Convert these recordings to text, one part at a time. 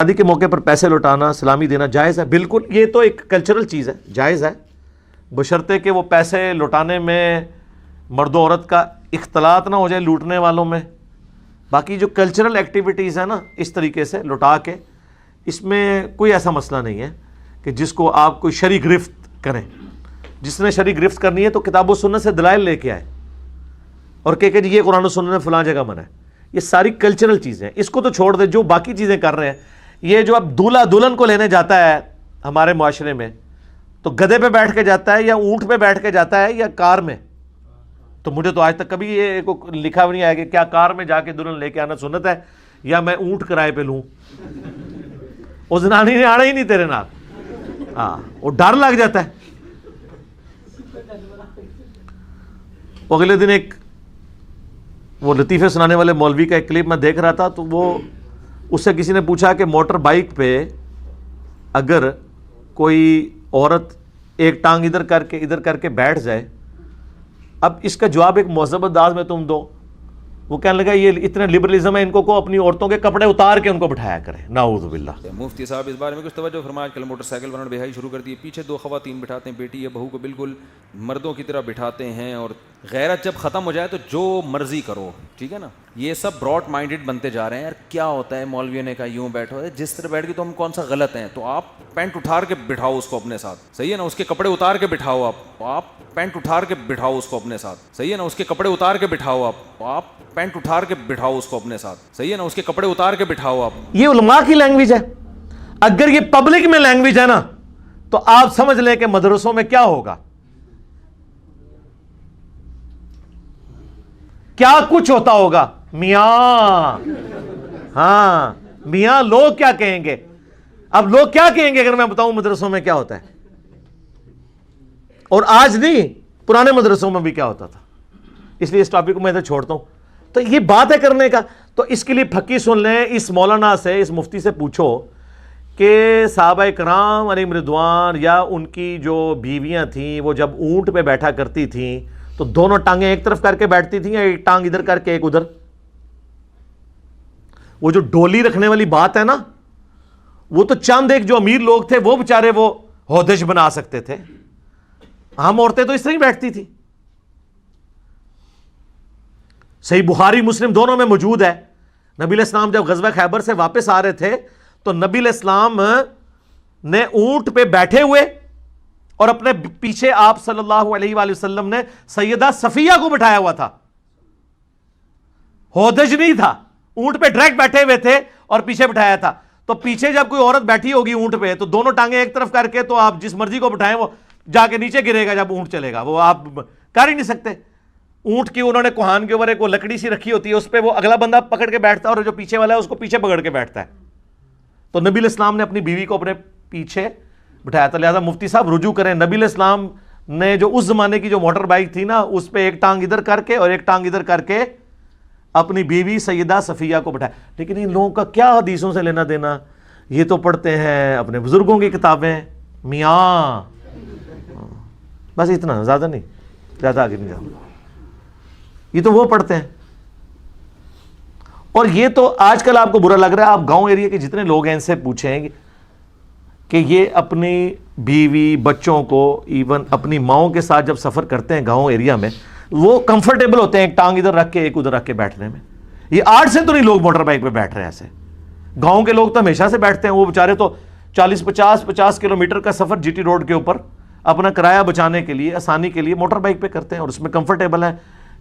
شادی کے موقع پر پیسے لوٹانا، سلامی دینا جائز ہے؟ بالکل، یہ تو ایک کلچرل چیز ہے، جائز ہے، بشرطے کہ وہ پیسے لوٹانے میں مرد و عورت کا اختلاط نہ ہو جائے لوٹنے والوں میں۔ باقی جو کلچرل ایکٹیویٹیز ہیں نا اس طریقے سے لوٹا کے، اس میں کوئی ایسا مسئلہ نہیں ہے کہ جس کو آپ کوئی شرعی گرفت کریں۔ جس نے شرعی گرفت کرنی ہے تو کتاب و سنت سے دلائل لے کے آئے اور کہ جی یہ قرآن و سنت میں فلاں جگہ منع ہے۔ یہ ساری کلچرل چیزیں ہیں، اس کو تو چھوڑ دے۔ جو باقی چیزیں کر رہے ہیں، یہ جو اب دولہا دلہن کو لینے جاتا ہے ہمارے معاشرے میں، تو گدھے پہ بیٹھ کے جاتا ہے یا اونٹ پہ بیٹھ کے جاتا ہے یا کار میں؟ تو مجھے تو آج تک کبھی یہ لکھا بھی نہیں آیا کہ کیا کار میں جا کے دلہن لے کے آنا سنت ہے یا میں اونٹ کرائے پہ لوں۔ وہ زنانی نے آنا ہی نہیں تیرے نال، ہاں وہ ڈر لگ جاتا ہے۔ اگلے دن ایک وہ لطیفے سنانے والے مولوی کا ایک کلپ میں دیکھ رہا تھا، تو وہ اس سے کسی نے پوچھا کہ موٹر بائک پہ اگر کوئی عورت ایک ٹانگ ادھر کر کے بیٹھ جائے، اب اس کا جواب ایک مہذب انداز میں تم دو۔ وہ کہنے لگا یہ اتنا لبرلزم ہے ان کو اپنی عورتوں کے کپڑے اتار کے ان کو بٹھایا کرے، نعوذ باللہ۔ مفتی صاحب اس بارے میں کچھ توجہ فرمایا۔ کل موٹر سائیکل والوں نے بہائی شروع کر دی، پیچھے دو خواتین بٹھاتے ہیں، بیٹی یا بہو کو بالکل مردوں کی طرح بٹھاتے ہیں، اور غیرت جب ختم ہو جائے تو جو مرضی کرو، ٹھیک ہے نا۔ یہ سب براڈ مائنڈڈ بنتے جا رہے ہیں۔ یار کیا ہوتا ہے، مولویوں نے کہا یوں بیٹھو، جس طرح بیٹھ کے تو ہم کون سا غلط ہیں، تو آپ پینٹ اٹھار کے بٹھاؤ اس کو اپنے ساتھ، صحیح ہے نا۔ اس کے کپڑے اتار کے بٹھاؤ، آپ پینٹ اٹھار کے بٹھاؤ اس کو اپنے ساتھ، صحیح ہے نا۔ اس کے کپڑے اتار کے بٹھاؤ، آپ پینٹ اٹھار کے بٹھاؤ اس کو اپنے ساتھ، صحیح ہے نا۔ اس کے کپڑے اتار کے بٹھاؤ آپ۔ یہ علماء کی لینگویج ہے۔ اگر یہ پبلک میں لینگویج ہے نا تو آپ سمجھ لیں کہ مدرسوں میں کیا ہوگا، کیا کچھ ہوتا ہوگا میاں۔ ہاں میاں، لوگ کیا کہیں گے؟ اب لوگ کیا کہیں گے اگر میں بتاؤں مدرسوں میں کیا ہوتا ہے؟ اور آج نہیں، پرانے مدرسوں میں بھی کیا ہوتا تھا۔ اس لیے اس ٹاپک کو میں ادھر چھوڑتا ہوں۔ تو یہ بات ہے کرنے کا، تو اس کے لیے پھکی سن لیں، اس مولانا سے، اس مفتی سے پوچھو کہ صحابہ کرام علیہم رضوان یا ان کی جو بیویاں تھیں وہ جب اونٹ پہ بیٹھا کرتی تھیں تو دونوں ٹانگیں ایک طرف کر کے بیٹھتی تھیں یا ایک ٹانگ ادھر کر کے ایک ادھر؟ وہ جو ڈولی رکھنے والی بات ہے نا، وہ تو چند ایک جو امیر لوگ تھے وہ بےچارے وہ ہودج بنا سکتے تھے، ہم عورتیں تو اس طرح ہی بیٹھتی تھی۔ صحیح بخاری مسلم دونوں میں موجود ہے، نبی علیہ السلام جب غزوہ خیبر سے واپس آ رہے تھے تو نبی علیہ السلام نے اونٹ پہ بیٹھے ہوئے اور اپنے پیچھے آپ صلی اللہ علیہ وآلہ وسلم نے سیدہ صفیہ کو بٹھایا ہوا تھا، ہودج نہیں تھا، اونٹ پہ ڈائریکٹ بیٹھے ہوئے تھے اور پیچھے بٹھایا تھا۔ تو پیچھے جب کوئی عورت بیٹھی ہوگی اونٹ پہ تو دونوں ٹانگیں ایک طرف کر کے تو آپ جس مرضی کو بٹھائیں وہ جا کے نیچے گرے گا جب اونٹ چلے گا، وہ آپ کر ہی نہیں سکتے۔ اونٹ کی انہوں نے کوہان کے اوپر ایک وہ لکڑی سی رکھی ہوتی ہے، اس پہ وہ اگلا بندہ پکڑ کے بیٹھتا ہے اور جو پیچھے والا ہے اس کو پیچھے پکڑ کے بیٹھتا ہے۔ تو نبی علیہ السلام نے اپنی بیوی کو اپنے پیچھے بٹھایا تھا۔ لہٰذا مفتی صاحب رجوع کریں، نبی علیہ السلام نے جو اس زمانے کی جو موٹر بائک تھی نا، اس پہ ایک ٹانگ ادھر کر کے اور ایک ٹانگ ادھر کر کے اپنی بیوی سیدہ صفیہ کو بٹھایا۔ لیکن ان لوگوں کا کیا حدیثوں سے لینا دینا؟ یہ تو پڑھتے ہیں اپنے بزرگوں کی کتابیں، میاں بس اتنا، زیادہ نہیں، زیادہ آگے نہیں جاؤں، یہ تو وہ پڑھتے ہیں۔ اور یہ تو آج کل آپ کو برا لگ رہا ہے، آپ گاؤں ایریا کے جتنے لوگ ہیں ان سے پوچھیں کہ یہ اپنی بیوی بچوں کو ایون اپنی ماؤں کے ساتھ جب سفر کرتے ہیں گاؤں ایریا میں، وہ کمفرٹیبل ہوتے ہیں ایک ٹانگ ادھر رکھ کے ایک ادھر رکھ کے بیٹھنے میں۔ یہ آج سے تو نہیں لوگ موٹر بائک پہ بیٹھ رہے ہیں ایسے، گاؤں کے لوگ تو ہمیشہ سے بیٹھتے ہیں۔ وہ بیچارے تو 40-50 کلومیٹر کا سفر جی ٹی روڈ کے اوپر اپنا کرایہ بچانے کے لیے، آسانی کے لیے موٹر بائک پہ کرتے ہیں اور اس میں کمفرٹیبل ہے،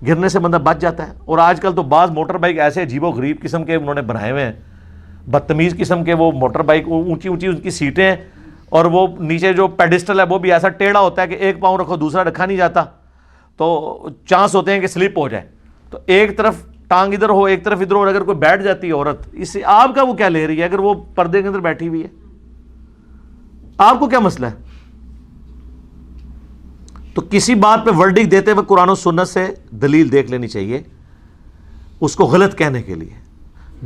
گرنے سے بندہ بچ جاتا ہے۔ اور آج کل تو بعض موٹر بائک ایسے عجیب و غریب قسم کے انہوں نے بنائے ہوئے ہیں، بدتمیز قسم کے وہ موٹر بائک، اونچی اونچی ان کی سیٹیں ہیں اور وہ نیچے جو پیڈسٹل ہے وہ بھی ایسا ٹیڑھا ہوتا ہے کہ ایک پاؤں رکھو دوسرا رکھا نہیں جاتا، تو چانس ہوتے ہیں کہ سلپ ہو جائے۔ تو ایک طرف ٹانگ ادھر ہو ایک طرف ادھر ہو، اور اگر کوئی بیٹھ جاتی ہے عورت، اس سے آپ کا وہ کیا لے رہی ہے؟ اگر وہ پردے کے اندر بیٹھی ہوئی ہے آپ کو کیا مسئلہ ہے؟ تو کسی بات پہ ورڈک دیتے ہوئے قرآن و سنت سے دلیل دیکھ لینی چاہیے اس کو غلط کہنے کے لیے۔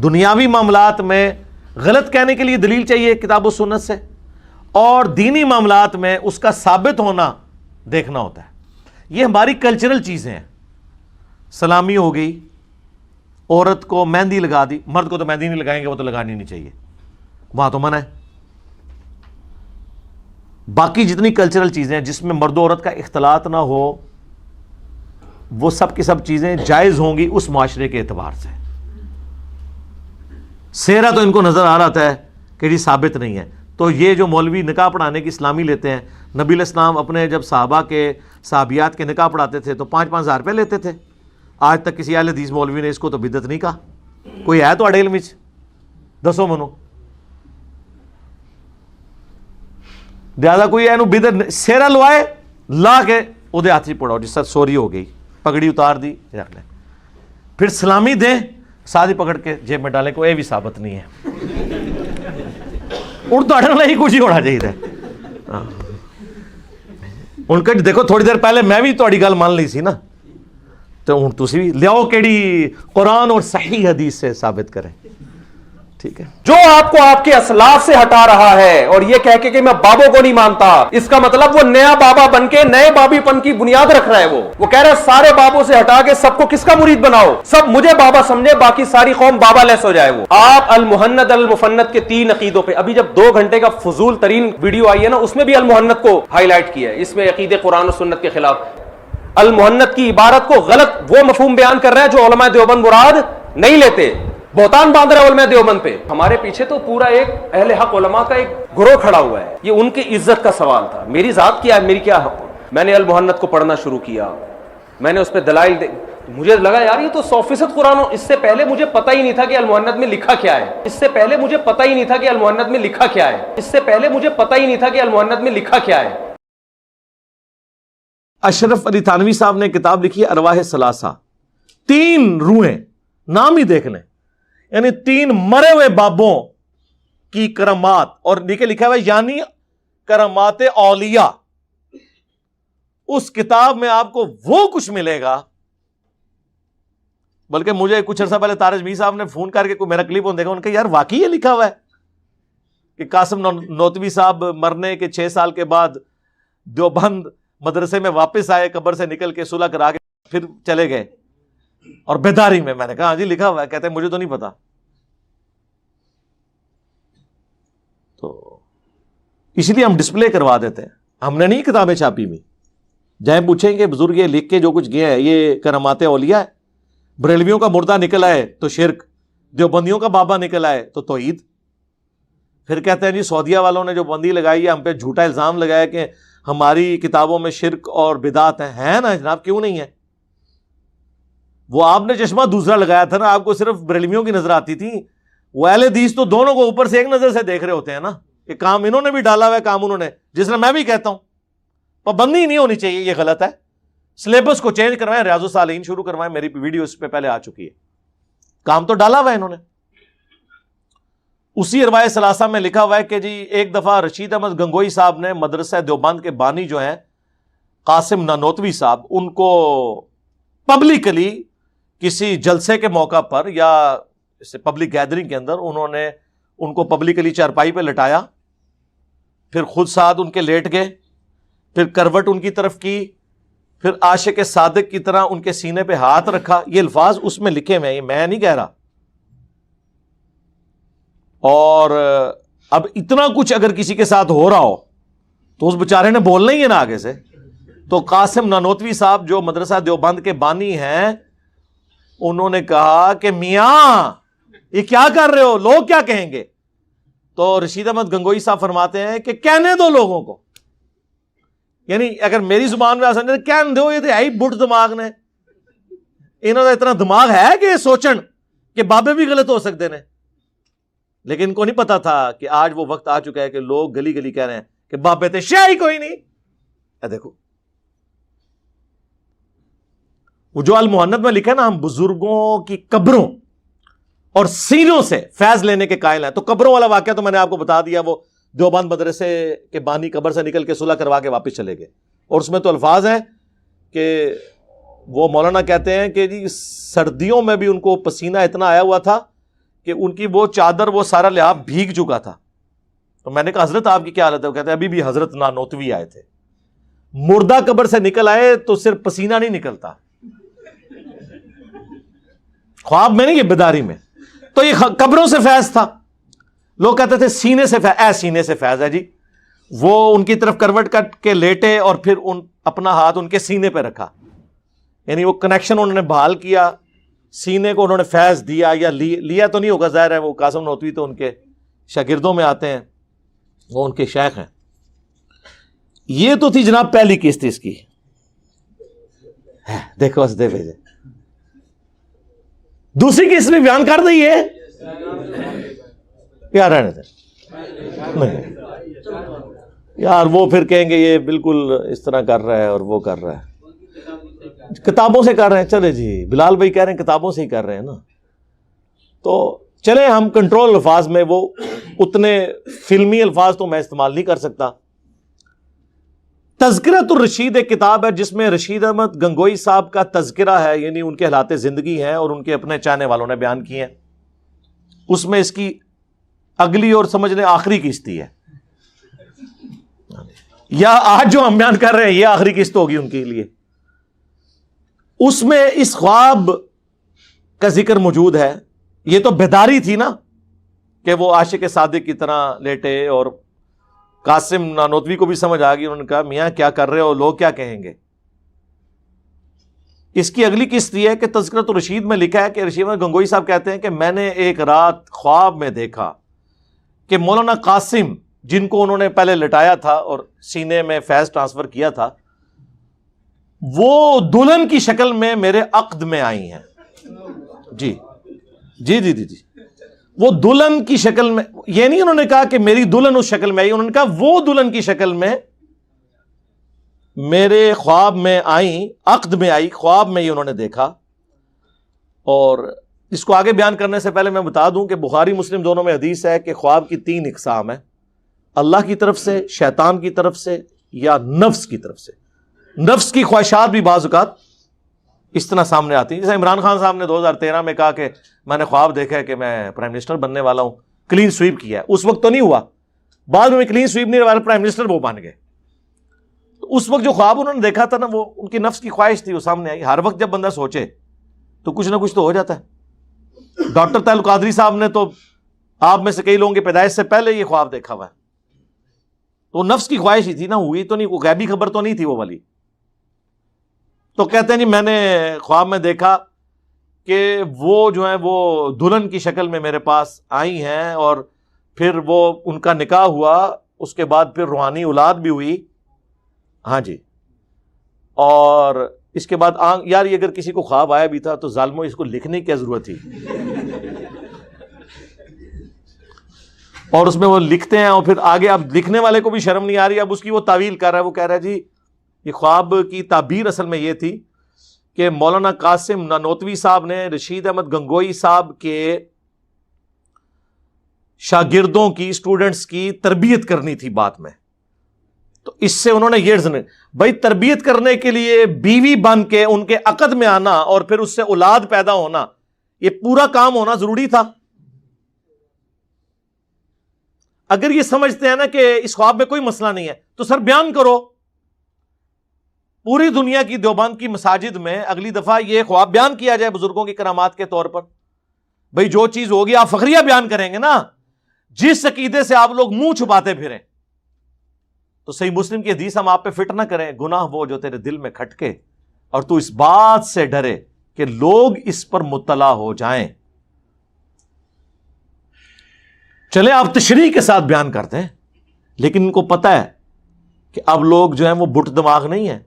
دنیاوی معاملات میں غلط کہنے کے لیے دلیل چاہیے کتاب و سنت سے، اور دینی معاملات میں اس کا ثابت ہونا دیکھنا ہوتا ہے۔ یہ ہماری کلچرل چیزیں ہیں۔ سلامی ہو گئی، عورت کو مہندی لگا دی، مرد کو تو مہندی نہیں لگائیں گے، وہ تو لگانی نہیں چاہیے، وہاں تو منع ہے. باقی جتنی کلچرل چیزیں ہیں جس میں مرد و عورت کا اختلاط نہ ہو وہ سب کی سب چیزیں جائز ہوں گی اس معاشرے کے اعتبار سے. سیرا تو ان کو نظر آ رہا ہے کہ جی ثابت نہیں ہے. تو یہ جو مولوی نکاح پڑھانے کی اسلامی لیتے ہیں, نبی علیہ السلام اپنے جب صحابہ کے صحابیات کے نکاح پڑھاتے تھے تو 5-5 ہزار روپے لیتے تھے. آج تک کسی اہل حدیث مولوی نے اس کو تو بدعت نہیں کہا. کوئی ہے تو اڑیل مچ دسو منو لہٰذا کوئی اینو بدعت سیرا لوائے لا کے وہ ہاتھ ہی پڑاؤ جس سے سوری ہو گئی, پگڑی اتار دی رکھ لیں, پھر سلامی دیں ساتھ ہی پکڑ کے جیب میں ڈالیں کو یہ بھی ثابت نہیں ہے. اردو اڑنا ہی کچھ ہی ہونا چاہیے. ان کا دیکھو تھوڑی دیر پہلے میں بھی تھوڑی گل مان لی سی نا, تو ہوں تسی بھی لیاؤ کیڑی قرآن اور صحیح حدیث سے ثابت کریں. ٹھیک ہے, جو آپ کو آپ کے اسلاف سے ہٹا رہا ہے اور یہ کہہ کے کہ میں بابوں کو نہیں مانتا, اس کا مطلب وہ نیا بابا بن کے نئے بابی پن کی بنیاد رکھ رہا ہے. وہ کہہ رہا ہے سارے بابوں سے ہٹا کے سب کو کس کا مرید بناؤ, سب مجھے بابا سمجھے, باقی ساری قوم بابا لیس ہو جائے. وہ آپ المحند المفند کے 3 عقیدوں پہ ابھی جب 2 گھنٹے کا فضول ترین ویڈیو آئی ہے نا, اس میں بھی المحند کو ہائی لائٹ کیا ہے. اس میں عقیدے قرآن و سنت کے خلاف المحند کی عبارت کو غلط وہ مفہوم بیان کر رہے ہیں جو علماء دیوبند مراد نہیں لیتے. بہتان باندھ رہا ہے علماء دیوبند پہ. ہمارے پیچھے تو پورا ایک اہل حق علماء کا ایک گروہ کھڑا ہوا ہے. یہ ان کی عزت کا سوال تھا. میری ذات کیا ہے, میری کیا حق. میں نے المحند کو پڑھنا شروع کیا, میں نے اس پہ دلائل مجھے لگا یار یہ تو 100% قرآن. اس سے پہلے مجھے پتہ ہی نہیں تھا کہ المحند میں لکھا کیا ہے. اس سے پہلے مجھے پتہ ہی نہیں تھا کہ المحند میں لکھا کیا ہے. اس سے پہلے مجھے پتہ ہی نہیں تھا کہ المحند میں لکھا کیا ہے. اشرف علی تھانوی صاحب نے کتاب لکھی ہے ارواح ثلاثہ, 3 روحیں, نام ہی دیکھ لیں, یعنی 3 مرے ہوئے بابوں کی کرامات, اور نیچے لکھا ہوا ہے یعنی کرامات اولیاء. اس کتاب میں آپ کو وہ کچھ ملے گا. بلکہ مجھے کچھ عرصہ پہلے تارج میر صاحب نے فون کر کے کوئی میرا کلپ دیکھا, ان کا یار واقعی یہ لکھا ہوا ہے کہ قاسم نوتوی صاحب مرنے کے 6 سال کے بعد دیوبند مدرسے میں واپس آئے, قبر سے نکل کے صلح کرا کے پھر چلے گئے, اور بیداری میں. میں نے کہا ہاں جی لکھا ہوا ہے. کہتے ہیں مجھے تو نہیں پتا. تو اس لیے ہم ڈسپلے کروا دیتے ہیں, ہم نے نہیں کتابیں چھاپی ہوئی. جائیں پوچھیں کہ بزرگ یہ لکھ کے جو کچھ گیا ہے یہ کرامات اولیاء ہے. بریلویوں کا مردہ نکل آئے تو شرک, دیوبندیوں کا بابا نکل آئے تو توحید. پھر کہتے ہیں جی سعودیہ والوں نے جو بندی لگائی ہے, ہم پہ جھوٹا الزام لگایا کہ ہماری کتابوں میں شرک اور بدعت ہیں نا جناب, کیوں نہیں ہے؟ وہ آپ نے چشمہ دوسرا لگایا تھا نا, آپ کو صرف بریلویوں کی نظر آتی تھی. وہ اہل حدیث تو دونوں کو اوپر سے ایک نظر سے دیکھ رہے ہوتے ہیں نا, کہ کام انہوں نے بھی ڈالا ہوا ہے, کام انہوں نے, جس طرح میں بھی کہتا ہوں پابندی نہیں ہونی چاہیے, یہ غلط ہے. سلیبس کو چینج کروائیں, ریاض الصالحین شروع کروائیں, میری ویڈیو اس پہ پہلے آ چکی ہے. کام تو ڈالا ہوا ہے انہوں نے. اسی ارواح ثلاثہ میں لکھا ہوا ہے کہ جی ایک دفعہ رشید احمد گنگوئی صاحب نے مدرسہ دیوبند کے بانی جو ہیں قاسم نانوتوی صاحب, ان کو پبلکلی کسی جلسے کے موقع پر یا پبلک گیدرنگ کے اندر انہوں نے ان کو پبلکلی چارپائی پہ لٹایا, پھر خود ساتھ ان کے لیٹ گئے, پھر کروٹ ان کی طرف کی, پھر عاشق صادق کی طرح ان کے سینے پہ ہاتھ رکھا. یہ الفاظ اس میں لکھے ہوئے ہیں, میں نہیں کہہ رہا. اور اب اتنا کچھ اگر کسی کے ساتھ ہو رہا ہو تو اس بیچارے نے بولنا ہی ہے نا آگے سے. تو قاسم نانوتوی صاحب جو مدرسہ دیوبند کے بانی ہیں, انہوں نے کہا کہ میاں یہ کیا کر رہے ہو, لوگ کیا کہیں گے؟ تو رشید احمد گنگوئی صاحب فرماتے ہیں کہ کہنے دو لوگوں کو, یعنی اگر میری زبان میں آسان کہنے دو, یہ تو ہے ہی بٹ دماغ نے, انہوں نے اتنا دماغ ہے کہ یہ سوچن کہ بابے بھی غلط ہو سکتے ہیں. لیکن ان کو نہیں پتا تھا کہ آج وہ وقت آ چکا ہے کہ لوگ گلی گلی کہہ رہے ہیں کہ بابے تھے, شے ہی کوئی نہیں. دیکھو وہ جو المحند میں لکھا ہے نا, ہم بزرگوں کی قبروں اور سینوں سے فیض لینے کے قائل ہیں. تو قبروں والا واقعہ تو میں نے آپ کو بتا دیا, وہ دیوبند مدرسے کے بانی قبر سے نکل کے صلح کروا کے واپس چلے گئے. اور اس میں تو الفاظ ہیں کہ وہ مولانا کہتے ہیں کہ جی سردیوں میں بھی ان کو پسینہ اتنا آیا ہوا تھا کہ ان کی وہ چادر, وہ سارا لحاف بھیگ چکا تھا. تو میں نے کہا حضرت آپ کی کیا حالت ہے؟ وہ کہتے ہیں ابھی بھی حضرت نانوتوی آئے تھے, مردہ قبر سے نکل آئے تو صرف پسینہ نہیں نکلتا, خواب میں نہیں, یہ بیداری میں. تو یہ قبروں سے فیض تھا. لوگ کہتے تھے سینے سے سینے سے فیض ہے جی. وہ ان کی طرف کروٹ کٹ کے لیٹے اور پھر اپنا ہاتھ ان کے سینے پہ رکھا, یعنی وہ کنیکشن انہوں نے بحال کیا, سینے کو انہوں نے فیض دیا, یا لیا تو نہیں ہوگا, ظاہر ہے وہ قاسم نوتوی تو ان کے شاگردوں میں آتے ہیں, وہ ان کے شیخ ہیں. یہ تو تھی جناب پہلی قسط اس کی, دیکھو دے بھیجے. دوسری قسط بھی بیان کر دئیے یار, رہنے دیں نہیں یار, وہ پھر کہیں گے یہ بالکل اس طرح کر رہا ہے اور وہ کر رہا ہے, کتابوں سے کر رہے ہیں. چلے جی, بلال بھائی کہہ رہے ہیں کتابوں سے ہی کر رہے ہیں نا, تو چلے ہم کنٹرول الفاظ میں, وہ اتنے فلمی الفاظ تو میں استعمال نہیں کر سکتا. تذکرۃ الرشید ایک کتاب ہے جس میں رشید احمد گنگوئی صاحب کا تذکرہ ہے, یعنی ان کے حالات زندگی ہیں اور ان کے اپنے چاہنے والوں نے بیان کیے ہیں. اس میں اس کی اگلی اور سمجھ لیں آخری قسط ہے, یا آج جو ہم بیان کر رہے ہیں یہ آخری قسط ہوگی ان کے لیے. اس میں اس خواب کا ذکر موجود ہے. یہ تو بیداری تھی نا کہ وہ عاشق صادق کی طرح لیٹے, اور قاسم نانوتوی کو بھی سمجھ آ گئی. انہوں نے کہا میاں کیا کر رہے ہو, لوگ کیا کہیں گے. اس کی اگلی قسط یہ ہے کہ تذکرۃ الرشید میں لکھا ہے کہ رشید احمد گنگوئی صاحب کہتے ہیں کہ میں نے ایک رات خواب میں دیکھا کہ مولانا قاسم, جن کو انہوں نے پہلے لٹایا تھا اور سینے میں فیض ٹرانسفر کیا تھا, وہ دلہن کی شکل میں میرے عقد میں آئی ہیں. جی جی جی جی جی, وہ دلہن کی شکل میں, یہ نہیں انہوں نے کہا کہ میری دلہن اس شکل میں آئی, انہوں نے کہا وہ دلہن کی شکل میں میرے خواب میں آئی, عقد میں آئی, خواب میں ہی انہوں نے دیکھا. اور اس کو آگے بیان کرنے سے پہلے میں بتا دوں کہ بخاری مسلم دونوں میں حدیث ہے کہ خواب کی 3 اقسام ہیں, اللہ کی طرف سے, شیطان کی طرف سے, یا نفس کی طرف سے. نفس کی خواہشات بھی بعض اوقات اس طرح سامنے آتی ہیں. جیسے عمران خان صاحب نے 2013 میں کہا کہ میں نے خواب دیکھا ہے کہ میں پرائم منسٹر بننے والا ہوں, کلین سویپ کیا ہے. اس وقت تو نہیں ہوا, بعد میں کلین سویپ نہیں ہوا, پرائم منسٹر وہ بن گئے. تو اس وقت جو خواب انہوں نے دیکھا تھا نا, وہ ان کی نفس کی خواہش تھی, وہ سامنے آئی. ہر وقت جب بندہ سوچے تو کچھ نہ کچھ تو ہو جاتا ہے. ڈاکٹر طاہر القادری صاحب نے تو آپ میں سے کئی لوگوں کی پیدائش سے پہلے یہ خواب دیکھا ہوا ہے. تو نفس کی خواہش ہی تھی نا, ہوئی تو نہیں, کوئی غیبی خبر تو نہیں تھی وہ والی. تو کہتے ہیں جی میں نے خواب میں دیکھا کہ وہ جو ہیں وہ دلہن کی شکل میں میرے پاس آئی ہیں, اور پھر وہ ان کا نکاح ہوا, اس کے بعد پھر روحانی اولاد بھی ہوئی. ہاں جی, اور اس کے بعد یار یہ اگر کسی کو خواب آیا بھی تھا تو ظالموں اس کو لکھنے کی کیا ضرورت تھی. اور اس میں وہ لکھتے ہیں, اور پھر آگے اب لکھنے والے کو بھی شرم نہیں آ رہی, اب اس کی وہ تعویل کر رہا ہے. وہ کہہ رہا ہے جی یہ خواب کی تعبیر اصل میں یہ تھی کہ مولانا قاسم نانوتوی صاحب نے رشید احمد گنگوئی صاحب کے شاگردوں کی, اسٹوڈنٹس کی تربیت کرنی تھی بات میں. تو اس سے انہوں نے یہ بھائی تربیت کرنے کے لیے بیوی بن کے ان کے عقد میں آنا اور پھر اس سے اولاد پیدا ہونا, یہ پورا کام ہونا ضروری تھا. اگر یہ سمجھتے ہیں نا کہ اس خواب میں کوئی مسئلہ نہیں ہے تو سر بیان کرو. پوری دنیا کی دیوبند کی مساجد میں اگلی دفعہ یہ خواب بیان کیا جائے بزرگوں کی کرامات کے طور پر. بھئی جو چیز ہوگی آپ فخریہ بیان کریں گے نا, جس عقیدے سے آپ لوگ منہ چھپاتے پھریں. تو صحیح مسلم کی حدیث ہم آپ پہ فٹ نہ کریں, گناہ وہ جو تیرے دل میں کھٹکے اور تو اس بات سے ڈرے کہ لوگ اس پر مطلع ہو جائیں. چلے آپ تشریح کے ساتھ بیان کرتے ہیں, لیکن ان کو پتہ ہے کہ اب لوگ جو ہیں وہ بٹ دماغ نہیں ہے.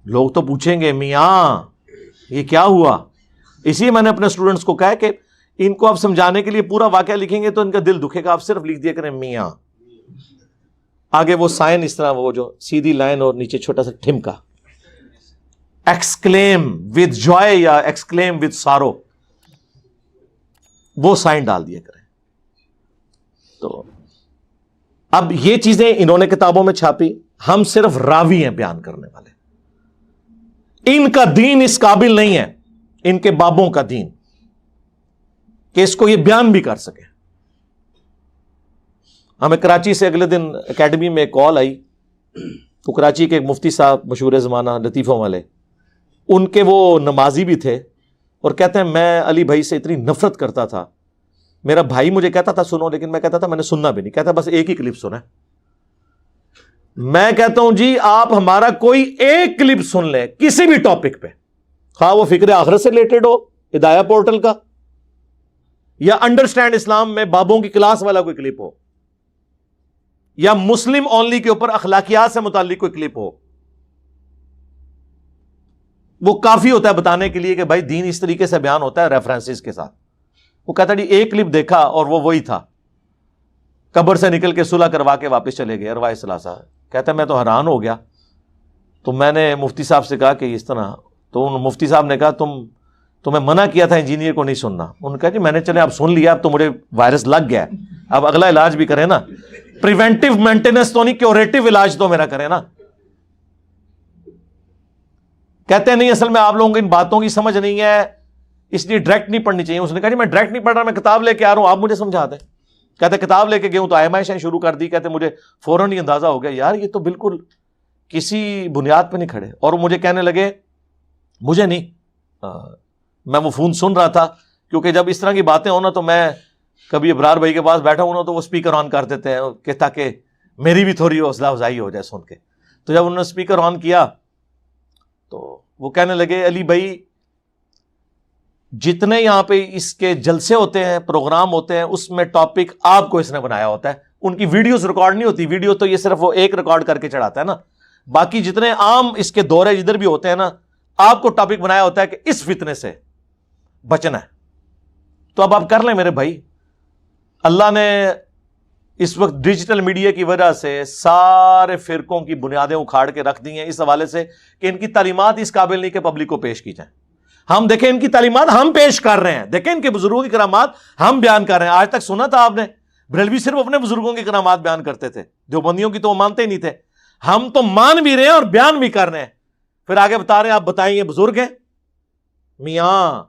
لوگ تو پوچھیں گے میاں یہ کیا ہوا. اسی لیے میں نے اپنے اسٹوڈنٹس کو کہا کہ ان کو آپ سمجھانے کے لیے پورا واقعہ لکھیں گے تو ان کا دل دکھے گا. آپ صرف لکھ دیا کریں میاں, آگے وہ سائن اس طرح, وہ جو سیدھی لائن اور نیچے چھوٹا سا ٹھمکا, ایکسکلیم ود جوائے یا ایکسکلیم ود سارو, وہ سائن ڈال دیا کریں. تو اب یہ چیزیں انہوں نے کتابوں میں چھاپی, ہم صرف راوی ہیں بیان کرنے والے. ان کا دین اس قابل نہیں ہے, ان کے بابوں کا دین, کہ اس کو یہ بیان بھی کر سکے. ہمیں کراچی سے اگلے دن اکیڈمی میں کال آئی, تو کراچی کے ایک مفتی صاحب مشہور زمانہ لطیفوں والے, ان کے وہ نمازی بھی تھے, اور کہتے ہیں میں علی بھائی سے اتنی نفرت کرتا تھا, میرا بھائی مجھے کہتا تھا سنو، لیکن میں کہتا تھا میں نے سننا بھی نہیں، کہتا بس ایک ہی کلپ سنا ہے۔ میں کہتا ہوں جی آپ ہمارا کوئی ایک کلپ سن لیں کسی بھی ٹاپک پہ، خواہ وہ فکر آخرت سے ریلیٹڈ ہو ہدایہ پورٹل کا، یا انڈرسٹینڈ اسلام میں بابوں کی کلاس والا کوئی کلپ ہو، یا مسلم اونلی کے اوپر اخلاقیات سے متعلق کوئی کلپ ہو، وہ کافی ہوتا ہے بتانے کے لیے کہ بھائی دین اس طریقے سے بیان ہوتا ہے ریفرنسز کے ساتھ۔ وہ کہتا جی ایک کلپ دیکھا اور وہ وہی تھا، قبر سے نکل کے صلح کروا کے واپس چلے گئے ارواح ثلاثہ۔ کہتا ہے میں تو حیران ہو گیا، تو میں نے مفتی صاحب سے کہا کہ اس طرح، تو مفتی صاحب نے کہا تمہیں منع کیا تھا انجینئر کو نہیں سننا۔ انہوں نے کہا جی میں نے چلے اب سن لیا، اب تو مجھے وائرس لگ گیا ہے، اب اگلا علاج بھی کریں نا، پریونٹیو مینٹیننس تو نہیں، کیوریٹیو علاج تو میرا کریں نا۔ کہتے ہیں نہیں اصل میں آپ لوگوں کو ان باتوں کی سمجھ نہیں ہے، اس لیے ڈائریکٹ نہیں پڑھنی چاہیے۔ اس نے کہا جی میں ڈائریکٹ نہیں پڑھ رہا، میں کتاب لے کے آ رہا ہوں، آپ مجھے سمجھا دیں۔ کہتے کتاب لے کے گئے ہوں تو آئمائشیں شروع کر دی، کہتے مجھے فوراً ہی اندازہ ہو گیا یار یہ تو بالکل کسی بنیاد پہ نہیں کھڑے، اور مجھے کہنے لگے مجھے نہیں، میں وہ فون سن رہا تھا، کیونکہ جب اس طرح کی باتیں ہوں نا تو میں کبھی ابرار بھائی کے پاس بیٹھا ہوں نا تو وہ اسپیکر آن کر دیتے ہیں کہ تاکہ میری بھی تھوڑی حوصلہ افزائی ہو جائے سن کے۔ تو جب انہوں نے اسپیکر آن کیا تو وہ کہنے لگے علی بھائی جتنے یہاں پہ اس کے جلسے ہوتے ہیں، پروگرام ہوتے ہیں، اس میں ٹاپک آپ کو اس نے بنایا ہوتا ہے، ان کی ویڈیوز ریکارڈ نہیں ہوتی، ویڈیو تو یہ صرف وہ ایک ریکارڈ کر کے چڑھاتا ہے نا، باقی جتنے عام اس کے دورے جدھر بھی ہوتے ہیں نا، آپ کو ٹاپک بنایا ہوتا ہے کہ اس فتنے سے بچنا ہے۔ تو اب آپ کر لیں میرے بھائی، اللہ نے اس وقت ڈیجیٹل میڈیا کی وجہ سے سارے فرقوں کی بنیادیں اکھاڑ کے رکھ دی ہیں اس حوالے سے کہ ان کی تعلیمات اس قابل نہیں کہ پبلک کو پیش کی جائیں۔ ہم دیکھیں ان کی تعلیمات ہم پیش کر رہے ہیں، دیکھیں ان کے بزرگوں کی کرامات ہم بیان کر رہے ہیں۔ آج تک سنا تھا آپ نے بریلوی صرف اپنے بزرگوں کی کرامات بیان کرتے تھے، دیوبندیوں کی تو وہ مانتے ہی نہیں تھے، ہم تو مان بھی رہے ہیں اور بیان بھی کر رہے ہیں۔ پھر آگے بتا رہے ہیں آپ بتائیں یہ بزرگ ہیں میاں،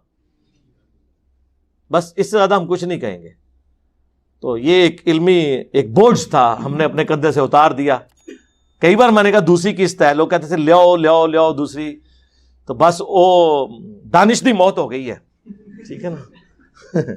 بس اس سے زیادہ ہم کچھ نہیں کہیں گے۔ تو یہ ایک علمی ایک بوجھ تھا، ہم نے اپنے کندھے سے اتار دیا۔ کئی بار میں نے کہا دوسری قسط ہے، لوگ کہتے تھے لیاؤ دوسری، تو بس وہ دانش دی موت ہو گئی ہے، ٹھیک ہے نا۔